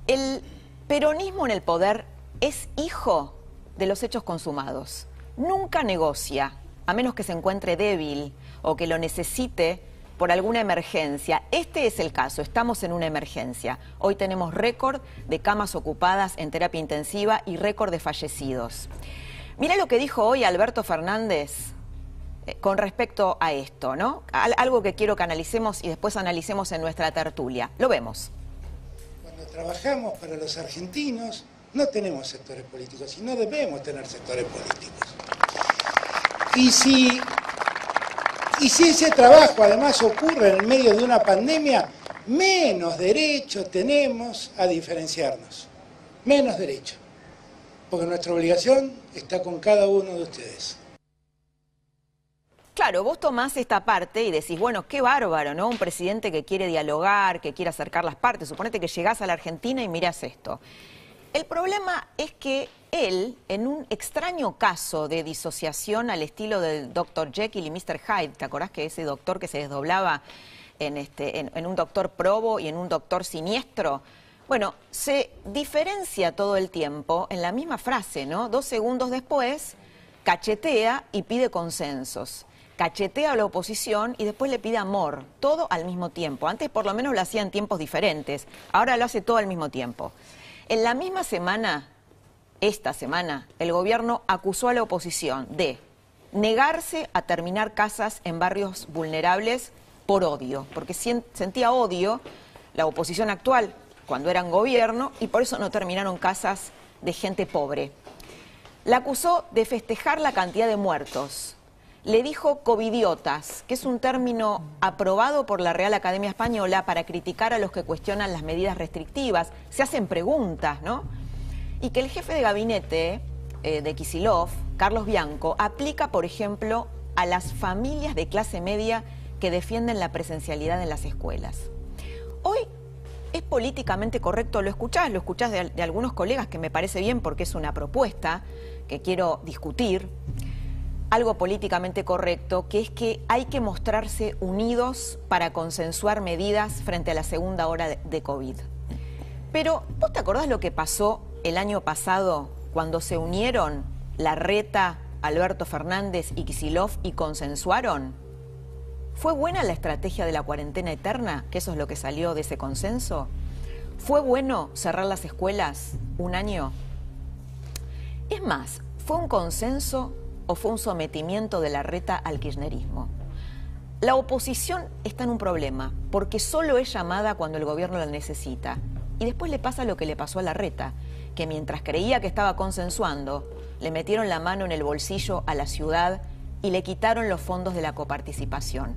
El peronismo en el poder es hijo de los hechos consumados. Nunca negocia, a menos que se encuentre débil o que lo necesite por alguna emergencia. Este es el caso, estamos en una emergencia. Hoy tenemos récord de camas ocupadas en terapia intensiva y récord de fallecidos. Mira lo que dijo hoy Alberto Fernández con respecto a esto, ¿no? Algo que quiero que analicemos y después analicemos en nuestra tertulia. Lo vemos. Cuando trabajamos para los argentinos, no tenemos sectores políticos y no debemos tener sectores políticos. Y si ese trabajo además ocurre en el medio de una pandemia, menos derecho tenemos a diferenciarnos. Menos derecho. Porque nuestra obligación está con cada uno de ustedes. Claro, vos tomás esta parte y decís, bueno, qué bárbaro, ¿no? Un presidente que quiere dialogar, que quiere acercar las partes. Suponete que llegás a la Argentina y mirás esto. El problema es que él, en un extraño caso de disociación al estilo del Dr. Jekyll y Mr. Hyde, ¿te acordás que ese doctor que se desdoblaba en un doctor probo y en un doctor siniestro? Bueno, se diferencia todo el tiempo en la misma frase, ¿no? 2 segundos después, cachetea y pide consensos. Cachetea a la oposición y después le pide amor, todo al mismo tiempo. Antes por lo menos lo hacía en tiempos diferentes, ahora lo hace todo al mismo tiempo. En la misma semana, esta semana, el gobierno acusó a la oposición de negarse a terminar casas en barrios vulnerables por odio, porque sentía odio la oposición actual cuando eran gobierno y por eso no terminaron casas de gente pobre. La acusó de festejar la cantidad de muertos. Le dijo covidiotas, que es un término aprobado por la Real Academia Española para criticar a los que cuestionan las medidas restrictivas. Se hacen preguntas, ¿no? Y que el jefe de gabinete de Kicillof, Carlos Bianco, aplica, por ejemplo, a las familias de clase media que defienden la presencialidad en las escuelas. Hoy es políticamente correcto, lo escuchás de algunos colegas, que me parece bien porque es una propuesta que quiero discutir. Algo políticamente correcto, que es que hay que mostrarse unidos para consensuar medidas frente a la segunda ola de COVID. Pero, ¿vos te acordás lo que pasó el año pasado cuando se unieron Larreta, Alberto Fernández y Kicillof y consensuaron? ¿Fue buena la estrategia de la cuarentena eterna, que eso es lo que salió de ese consenso? ¿Fue bueno cerrar las escuelas un año? Es más, ¿fue un consenso o fue un sometimiento de Larreta al kirchnerismo? La oposición está en un problema, porque solo es llamada cuando el gobierno la necesita. Y después le pasa lo que le pasó a Larreta, que mientras creía que estaba consensuando, le metieron la mano en el bolsillo a la ciudad y le quitaron los fondos de la coparticipación.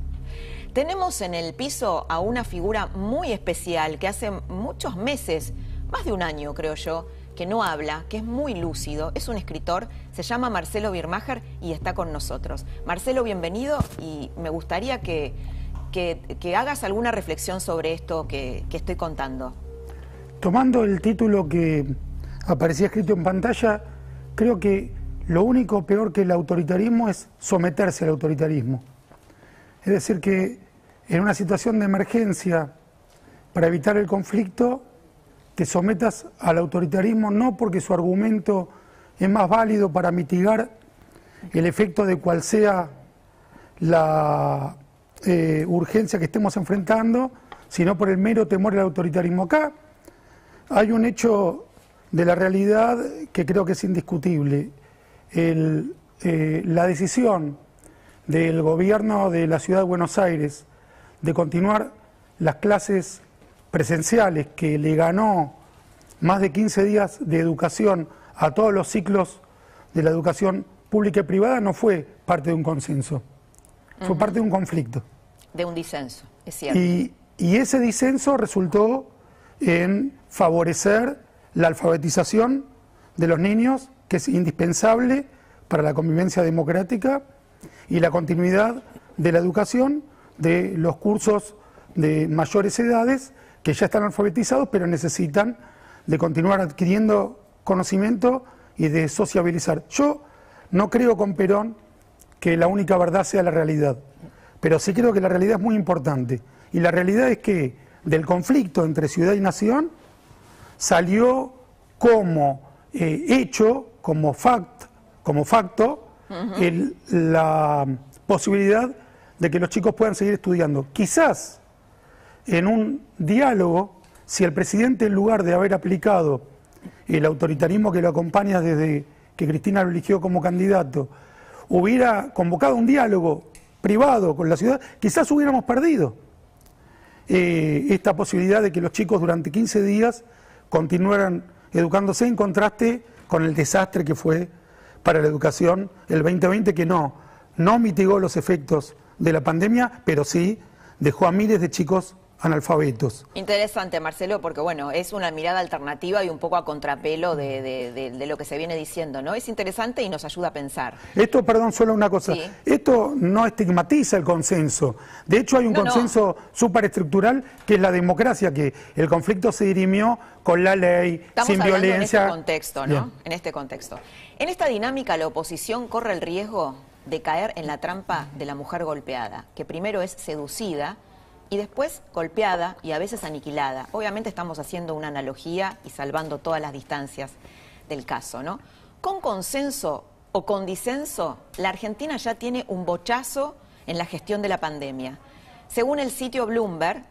Tenemos en el piso a una figura muy especial que hace muchos meses, más de un año creo yo, que no habla, que es muy lúcido, es un escritor, se llama Marcelo Birmacher y está con nosotros. Marcelo, bienvenido, y me gustaría que hagas alguna reflexión sobre esto que estoy contando. Tomando el título que aparecía escrito en pantalla, creo que lo único peor que el autoritarismo es someterse al autoritarismo. Es decir, que en una situación de emergencia, para evitar el conflicto, te sometas al autoritarismo no porque su argumento es más válido para mitigar el efecto de cual sea la urgencia que estemos enfrentando, sino por el mero temor al autoritarismo. Acá hay un hecho de la realidad que creo que es indiscutible. La decisión del gobierno de la ciudad de Buenos Aires de continuar las clases presenciales, que le ganó más de 15 días de educación a todos los ciclos de la educación pública y privada, no fue parte de un consenso, fue parte de un conflicto. De un disenso, es cierto. Y ese disenso resultó en favorecer la alfabetización de los niños, que es indispensable para la convivencia democrática, y la continuidad de la educación de los cursos de mayores edades, que ya están alfabetizados, pero necesitan de continuar adquiriendo conocimiento y de sociabilizar. Yo no creo con Perón que la única verdad sea la realidad, pero sí creo que la realidad es muy importante. Y la realidad es que del conflicto entre ciudad y nación salió como hecho, como facto, la posibilidad de que los chicos puedan seguir estudiando. Quizás en un diálogo, si el presidente, en lugar de haber aplicado el autoritarismo que lo acompaña desde que Cristina lo eligió como candidato, hubiera convocado un diálogo privado con la ciudad, quizás hubiéramos perdido esta posibilidad de que los chicos durante 15 días continuaran educándose, en contraste con el desastre que fue para la educación el 2020, que no mitigó los efectos de la pandemia, pero sí dejó a miles de chicos analfabetos. Interesante, Marcelo, porque bueno, es una mirada alternativa y un poco a contrapelo de lo que se viene diciendo, ¿no? Es interesante y nos ayuda a pensar. Esto, perdón, solo una cosa, sí. Esto no estigmatiza el consenso. De hecho, hay un consenso superestructural que es la democracia, que el conflicto se dirimió con la ley, sin violencia. En este contexto, ¿no? Bien. En este contexto. En esta dinámica, la oposición corre el riesgo de caer en la trampa de la mujer golpeada, que primero es seducida y después golpeada y a veces aniquilada. Obviamente estamos haciendo una analogía y salvando todas las distancias del caso, ¿no? Con consenso o con disenso, la Argentina ya tiene un bochazo en la gestión de la pandemia. Según el sitio Bloomberg,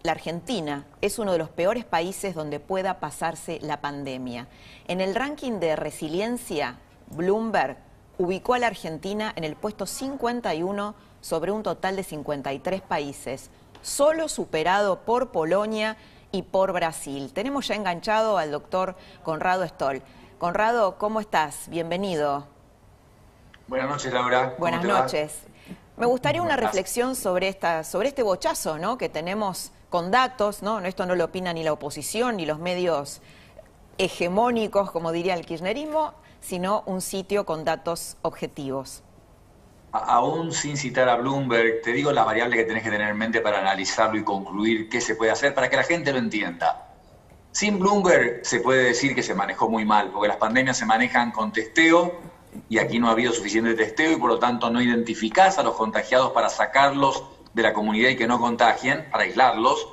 la Argentina es uno de los peores países donde pueda pasarse la pandemia. En el ranking de resiliencia, Bloomberg ubicó a la Argentina en el puesto 51 sobre un total de 53 países, solo superado por Polonia y por Brasil. Tenemos ya enganchado al doctor Conrado Stoll. Conrado, ¿cómo estás? Bienvenido. Buenas noches, Laura. Buenas noches. Me gustaría una reflexión sobre este bochazo, ¿no?, que tenemos con datos, ¿no? Esto no lo opina ni la oposición ni los medios hegemónicos, como diría el kirchnerismo, sino un sitio con datos objetivos. Aún sin citar a Bloomberg, te digo la variable que tenés que tener en mente para analizarlo y concluir qué se puede hacer para que la gente lo entienda. Sin Bloomberg se puede decir que se manejó muy mal, porque las pandemias se manejan con testeo y aquí no ha habido suficiente testeo y por lo tanto no identificás a los contagiados para sacarlos de la comunidad y que no contagien, para aislarlos.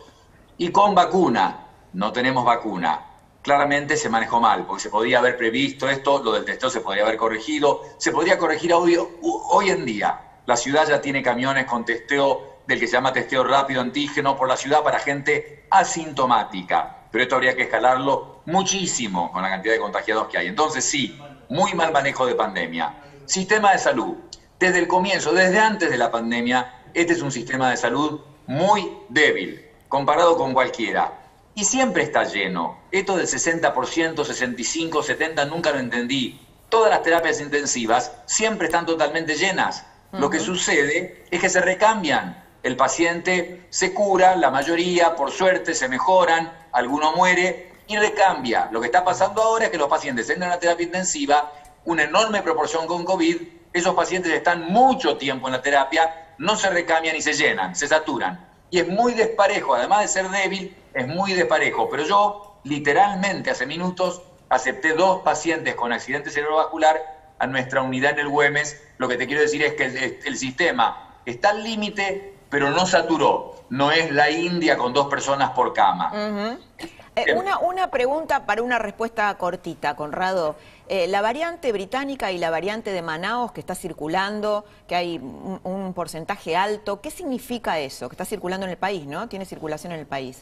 Y con vacuna, no tenemos vacuna. Claramente se manejó mal, porque se podía haber previsto esto, lo del testeo se podría haber corregido, se podría corregir hoy en día. La ciudad ya tiene camiones con testeo, del que se llama testeo rápido antígeno por la ciudad para gente asintomática. Pero esto habría que escalarlo muchísimo con la cantidad de contagiados que hay. Entonces sí, muy mal manejo de pandemia. Sistema de salud. Desde el comienzo, desde antes de la pandemia, este es un sistema de salud muy débil, comparado con cualquiera. Y siempre está lleno. Esto del 60%, 65, 70, nunca lo entendí. Todas las terapias intensivas siempre están totalmente llenas. Lo que sucede es que se recambian. El paciente se cura, la mayoría, por suerte, se mejoran, alguno muere y recambia. Lo que está pasando ahora es que los pacientes entran a terapia intensiva, una enorme proporción con COVID, esos pacientes están mucho tiempo en la terapia, no se recambian y se llenan, se saturan. Y es muy desparejo, además de ser débil, es muy desparejo. Pero yo, literalmente, hace minutos, acepté 2 pacientes con accidente cerebrovascular a nuestra unidad en el Güemes. Lo que te quiero decir es que el sistema está al límite, pero no saturó. No es la India con 2 personas por cama. Una pregunta para una respuesta cortita, Conrado. La variante británica y la variante de Manaos que está circulando, que hay un porcentaje alto, ¿qué significa eso? Que está circulando en el país, ¿no? Tiene circulación en el país.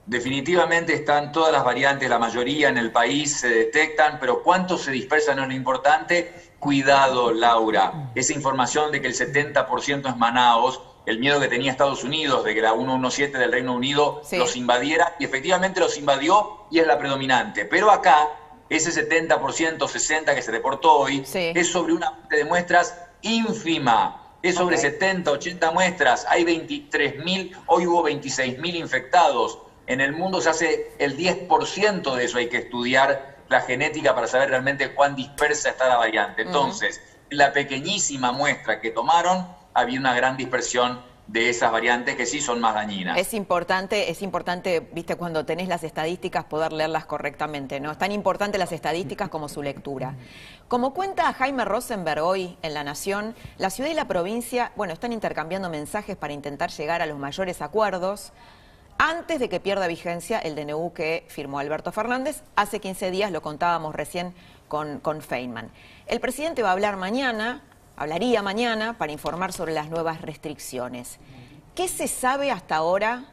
Definitivamente están todas las variantes, la mayoría en el país se detectan, pero cuánto se dispersan no es lo importante. Cuidado, Laura, esa información de que el 70% es Manaos, el miedo que tenía Estados Unidos de que la 117 del Reino Unido los invadiera, y efectivamente los invadió y es la predominante. Pero acá, ese 70%, 60% que se reportó hoy, es sobre una de muestras ínfima. Es sobre 70, 80 muestras. Hay 23.000, hoy hubo 26.000 infectados. En el mundo se hace el 10% de eso. Hay que estudiar la genética para saber realmente cuán dispersa está la variante. Entonces, en la pequeñísima muestra que tomaron, había una gran dispersión de esas variantes que sí son más dañinas. Es importante, viste, cuando tenés las estadísticas, poder leerlas correctamente, ¿no? Es tan importante las estadísticas como su lectura. Como cuenta Jaime Rosenberg hoy en La Nación, la ciudad y la provincia, bueno, están intercambiando mensajes para intentar llegar a los mayores acuerdos. antes de que pierda vigencia el DNU que firmó Alberto Fernández. Hace 15 días, lo contábamos recién con Feynman. El presidente va a hablaría mañana para informar sobre las nuevas restricciones. ¿Qué se sabe hasta ahora,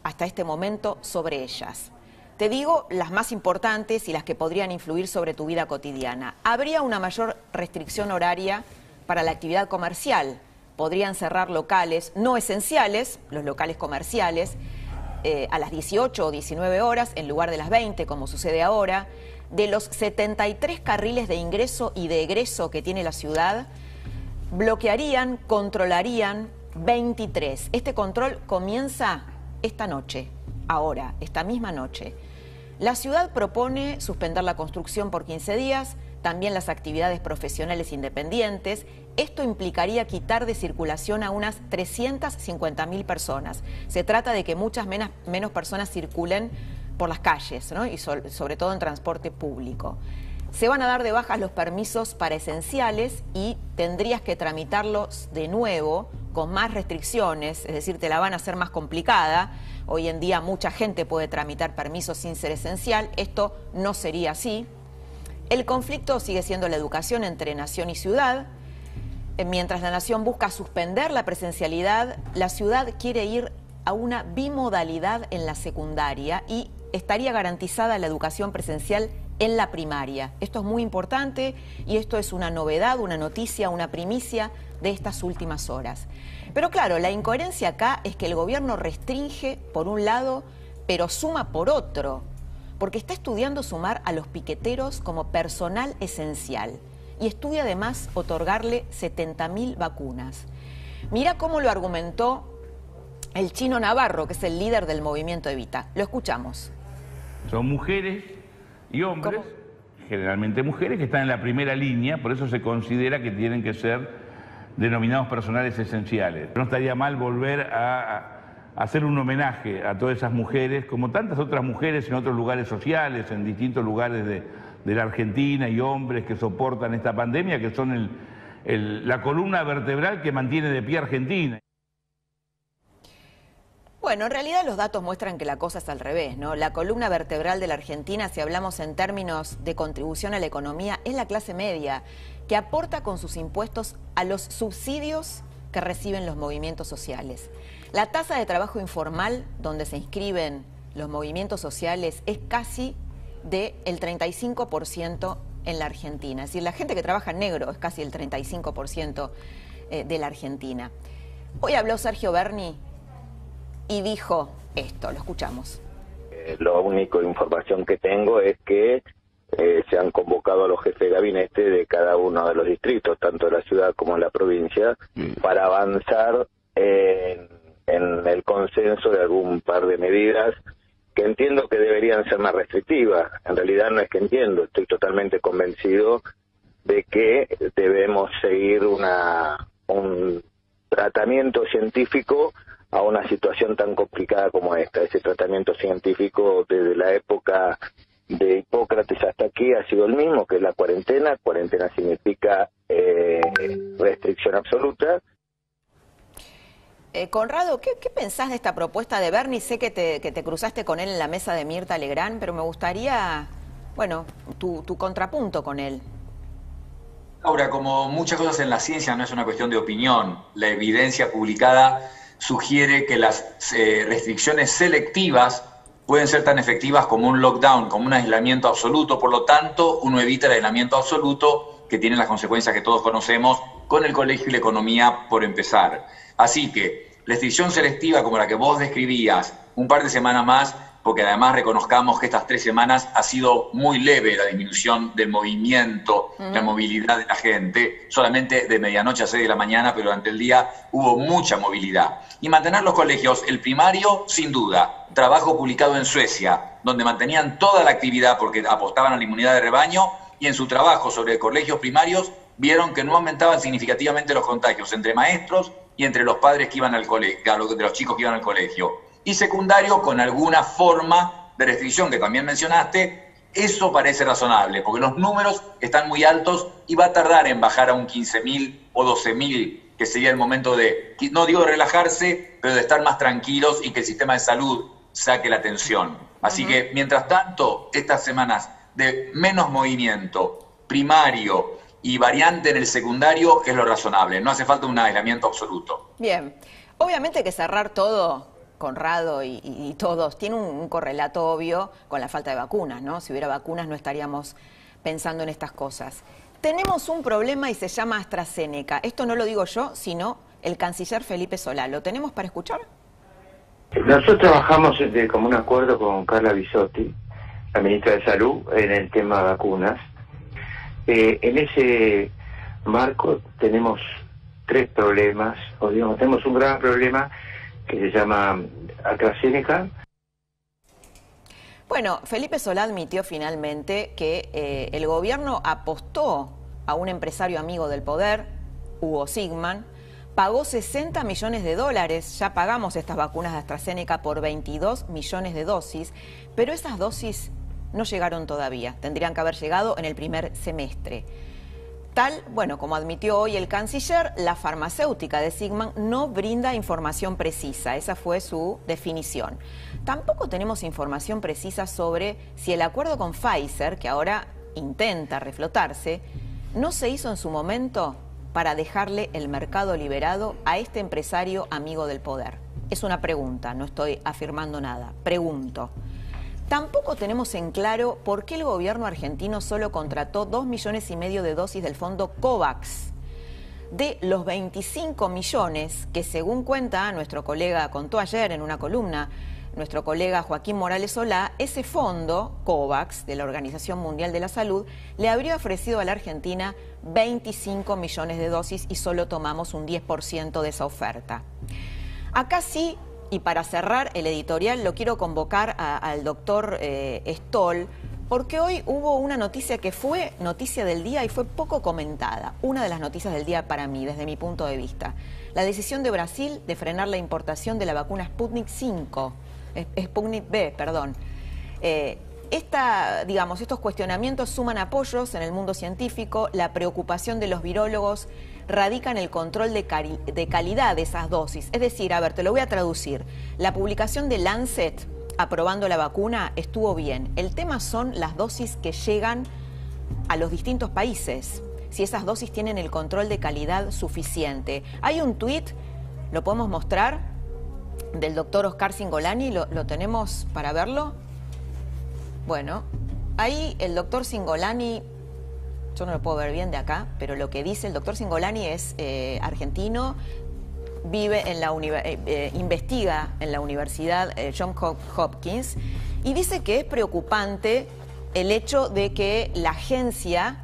hasta este momento, sobre ellas? Te digo las más importantes y las que podrían influir sobre tu vida cotidiana. Habría una mayor restricción horaria para la actividad comercial. Podrían cerrar locales no esenciales, los locales comerciales, a las 18 o 19 horas en lugar de las 20, como sucede ahora. De los 73 carriles de ingreso y de egreso que tiene la ciudad, bloquearían, controlarían 23. Este control comienza esta noche, ahora, esta misma noche. La ciudad propone suspender la construcción por 15 días, también las actividades profesionales independientes. Esto implicaría quitar de circulación a unas 350.000 personas. Se trata de que muchas menos personas circulen por las calles, ¿no? Y sobre todo en transporte público. Se van a dar de baja los permisos para esenciales y tendrías que tramitarlos de nuevo con más restricciones, es decir, te la van a hacer más complicada. Hoy en día mucha gente puede tramitar permisos sin ser esencial, esto no sería así. El conflicto sigue siendo la educación entre nación y ciudad. Mientras la nación busca suspender la presencialidad, la ciudad quiere ir a una bimodalidad en la secundaria y estaría garantizada la educación presencial en la primaria. Esto es muy importante y esto es una novedad, una noticia, una primicia de estas últimas horas. Pero claro, la incoherencia acá es que el gobierno restringe por un lado, pero suma por otro, porque está estudiando sumar a los piqueteros como personal esencial y estudia además otorgarle 70.000 vacunas. Mira cómo lo argumentó el Chino Navarro, que es el líder del movimiento Evita. Lo escuchamos. Son mujeres y hombres, generalmente mujeres, que están en la primera línea, por eso se considera que tienen que ser denominados personales esenciales. No estaría mal volver a hacer un homenaje a todas esas mujeres, como tantas otras mujeres en otros lugares sociales, en distintos lugares de la Argentina, y hombres que soportan esta pandemia, que son la columna vertebral que mantiene de pie a Argentina. Bueno, en realidad los datos muestran que la cosa es al revés, ¿no? La columna vertebral de la Argentina, si hablamos en términos de contribución a la economía, es la clase media, que aporta con sus impuestos a los subsidios que reciben los movimientos sociales. La tasa de trabajo informal, donde se inscriben los movimientos sociales, es casi del 35% en la Argentina. Es decir, la gente que trabaja en negro es casi el 35% de la Argentina. Hoy habló Sergio Berni y dijo esto, lo escuchamos. La única información que tengo es que se han convocado a los jefes de gabinete de cada uno de los distritos, tanto de la ciudad como de la provincia, para avanzar en el consenso de algún par de medidas que entiendo que deberían ser más restrictivas. En realidad no es que entiendo, estoy totalmente convencido de que debemos seguir un tratamiento científico a una situación tan complicada como esta. Ese tratamiento científico desde la época de Hipócrates hasta aquí ha sido el mismo, que es la cuarentena. Cuarentena significa restricción absoluta. Conrado, ¿qué pensás de esta propuesta de Berni? Sé que te cruzaste con él en la mesa de Mirta Legrand, pero me gustaría, bueno, tu contrapunto con él. Ahora, como muchas cosas en la ciencia, no es una cuestión de opinión. La evidencia publicada sugiere que las restricciones selectivas pueden ser tan efectivas como un lockdown, como un aislamiento absoluto. Por lo tanto, uno evita el aislamiento absoluto, que tiene las consecuencias que todos conocemos, con el colegio y la economía por empezar. Así que, restricción selectiva como la que vos describías, un par de semanas más, porque además reconozcamos que estas 3 semanas ha sido muy leve la disminución del movimiento, la movilidad de la gente, solamente de medianoche a 6 de la mañana, pero durante el día hubo mucha movilidad. Y mantener los colegios, el primario, sin duda, trabajo publicado en Suecia, donde mantenían toda la actividad porque apostaban a la inmunidad de rebaño, y en su trabajo sobre colegios primarios vieron que no aumentaban significativamente los contagios entre maestros y entre los padres que iban al colegio, de los chicos que iban al colegio. Y secundario, con alguna forma de restricción que también mencionaste, eso parece razonable, porque los números están muy altos y va a tardar en bajar a un 15.000 o 12.000 que sería el momento de, no digo de relajarse, pero de estar más tranquilos y que el sistema de salud saque la atención. Así que, mientras tanto, estas semanas de menos movimiento primario y variante en el secundario es lo razonable. No hace falta un aislamiento absoluto. Bien. Obviamente que cerrar todo, Conrado y todos, tiene un correlato obvio con la falta de vacunas, ¿no? Si hubiera vacunas no estaríamos pensando en estas cosas. Tenemos un problema y se llama AstraZeneca. Esto no lo digo yo, sino el canciller Felipe Solá. ¿Lo tenemos para escuchar? Nosotros trabajamos de común acuerdo con Carla Bisotti, la ministra de Salud, en el tema vacunas. En ese marco tenemos tres problemas, o digamos, tenemos un gran problema que se llama AstraZeneca. Bueno, Felipe Solá admitió finalmente que el gobierno apostó a un empresario amigo del poder, Hugo Sigman, pagó 60 millones de dólares, ya pagamos estas vacunas de AstraZeneca por 22 millones de dosis, pero esas dosis no llegaron todavía, tendrían que haber llegado en el primer semestre. Tal, bueno, como admitió hoy el canciller, la farmacéutica de Sigman no brinda información precisa, esa fue su definición. Tampoco tenemos información precisa sobre si el acuerdo con Pfizer, que ahora intenta reflotarse, no se hizo en su momento para dejarle el mercado liberado a este empresario amigo del poder. Es una pregunta, no estoy afirmando nada, pregunto. Tampoco tenemos en claro por qué el gobierno argentino solo contrató 2,5 millones de dosis del fondo COVAX. De los 25 millones que, según cuenta nuestro colega, contó ayer en una columna, nuestro colega Joaquín Morales Solá, ese fondo, COVAX, de la Organización Mundial de la Salud, le habría ofrecido a la Argentina 25 millones de dosis y solo tomamos un 10% de esa oferta. Acá sí. Y para cerrar el editorial lo quiero convocar al doctor Stoll, porque hoy hubo una noticia que fue noticia del día y fue poco comentada. Una de las noticias del día para mí, desde mi punto de vista. La decisión de Brasil de frenar la importación de la vacuna Sputnik V, perdón. Estos cuestionamientos suman apoyos en el mundo científico. La preocupación de los virólogos radica en el control de calidad de esas dosis. Es decir, a ver, te lo voy a traducir. La publicación de Lancet aprobando la vacuna estuvo bien. El tema son las dosis que llegan a los distintos países. Si esas dosis tienen el control de calidad suficiente. Hay un tuit, lo podemos mostrar, del doctor Oscar Cingolani. ¿Lo tenemos para verlo? Bueno, ahí el doctor Cingolani, yo no lo puedo ver bien de acá, pero lo que dice el doctor Cingolani es argentino, vive en investiga en la Universidad Johns Hopkins y dice que es preocupante el hecho de que la Agencia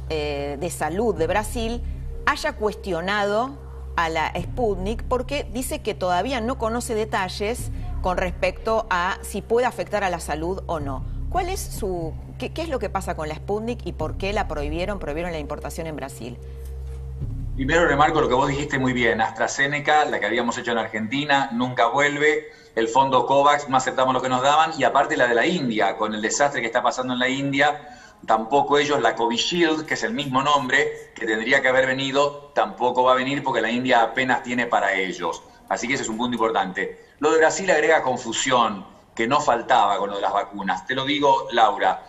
de Salud de Brasil haya cuestionado a la Sputnik porque dice que todavía no conoce detalles con respecto a si puede afectar a la salud o no. ¿Cuál es qué es lo que pasa con la Sputnik y por qué la prohibieron la importación en Brasil? Primero remarco lo que vos dijiste muy bien. AstraZeneca, la que habíamos hecho en Argentina, nunca vuelve. El fondo COVAX, no aceptamos lo que nos daban. Y aparte la de la India, con el desastre que está pasando en la India, tampoco ellos, la Covishield, que es el mismo nombre, que tendría que haber venido, tampoco va a venir porque la India apenas tiene para ellos. Así que ese es un punto importante. Lo de Brasil agrega confusión, que no faltaba con lo de las vacunas. Te lo digo, Laura.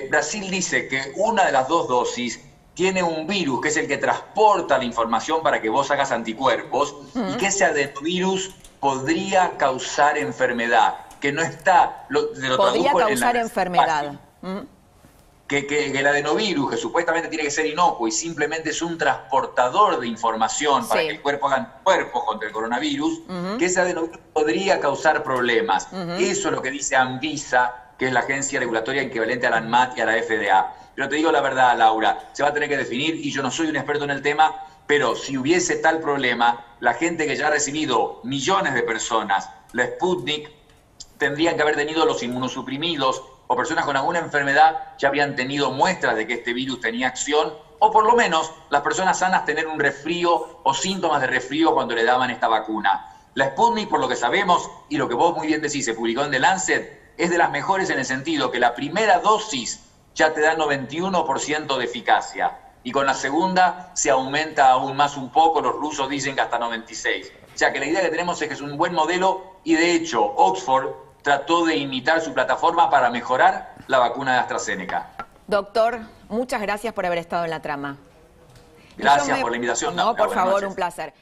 Brasil dice que una de las dos dosis tiene un virus, que es el que transporta la información para que vos hagas anticuerpos, y que ese adenovirus podría causar enfermedad, que no está... Podría causar enfermedad. Que el adenovirus, que supuestamente tiene que ser inocuo y simplemente es un transportador de información para que el cuerpo haga anticuerpos contra el coronavirus, que ese adenovirus podría causar problemas. Eso es lo que dice Anvisa, que es la agencia regulatoria equivalente a la ANMAT y a la FDA. Pero te digo la verdad, Laura, se va a tener que definir, y yo no soy un experto en el tema, pero si hubiese tal problema, la gente que ya ha recibido millones de personas la Sputnik, tendrían que haber tenido los inmunosuprimidos, o personas con alguna enfermedad ya habían tenido muestras de que este virus tenía acción, o por lo menos las personas sanas tener un resfrío o síntomas de resfrío cuando le daban esta vacuna. La Sputnik, por lo que sabemos, y lo que vos muy bien decís, se publicó en The Lancet, es de las mejores en el sentido que la primera dosis ya te da 91% de eficacia. y con la segunda se aumenta aún más un poco, los rusos dicen que hasta 96. O sea que la idea que tenemos es que es un buen modelo y de hecho Oxford trató de imitar su plataforma para mejorar la vacuna de AstraZeneca. Doctor, muchas gracias por haber estado en La Trama. Gracias por la invitación. No, por Buenas favor, noches. un placer.